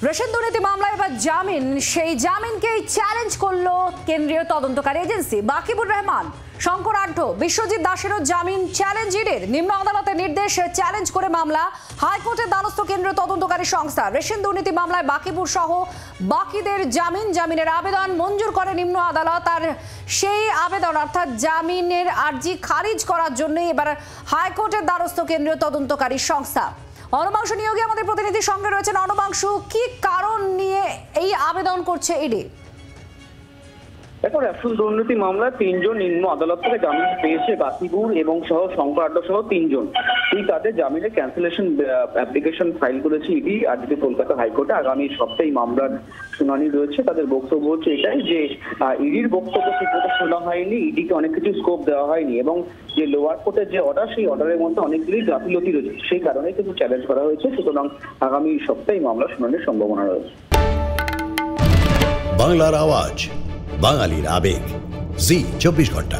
Ration দুর্নীতি মামলায় এবার জামিন, সেই জামিনকেই চ্যালেঞ্জ করলো কেন্দ্রীয় তদন্তকারী এজেন্সি। বাকিবুর রহমান, শঙ্কর আঢ্য, বিশ্বজিৎ দাসেরও জামিন চ্যালেঞ্জ ইডির। নিম্ন আদালতের নির্দেশ চ্যালেঞ্জ করে মামলা হাইকোর্টের দ্বারস্থ কেন্দ্রীয় তদন্তকারী সংস্থা। রেশন দুর্নীতি মামলায় বাকিবুর সহ বাকিদের জামিনের আবেদন মঞ্জুর করে নিম্ন আদালত। আর সেই আবেদন অর্থাৎ জামিনের আর্জি খারিজ করার জন্য এবার হাইকোর্টের দ্বারস্থ কেন্দ্রীয় তদন্তকারী সংস্থা। অনবাংশু নিয়োগী আমাদের প্রতিনিধির সঙ্গে রয়েছেন। অনবাংশু, কি কারণ নিয়ে এই আবেদন করছে ইডি? দেখো, রেশন দুর্নীতি মামলায় 3 জন নিম্ন আদালত থেকে জামিন পেয়েছে। বাকিবুর এবং শঙ্কর আঢ্য সহ 3 জন। এই তাদের জামিনের ক্যান্সেলেশন অ্যাপ্লিকেশন ফাইল করেছে ইডি আজকে কলকাতা হাইকোর্টে। আগামী সপ্তাহে মামলার শুনানি রয়েছে। তাদের বক্তব্য হচ্ছে এটাই যে ইডির বক্তব্য ঠিকমতো শোনা হয়নি, ইডিকে অনেক কিছু স্কোপ দেওয়া হয়নি এবং যে লোয়ার কোর্টের যে অর্ডার, সেই অর্ডারের মধ্যে অনেকগুলি গাফিলতি রয়েছে। সেই কারণে কিন্তু চ্যালেঞ্জ করা হয়েছে। সুতরাং আগামী সপ্তাহে মামলা শুনানির সম্ভাবনা রয়েছে। বাংলার আওয়াজ, বাঙালির আবেগ, জি 24 ঘন্টা।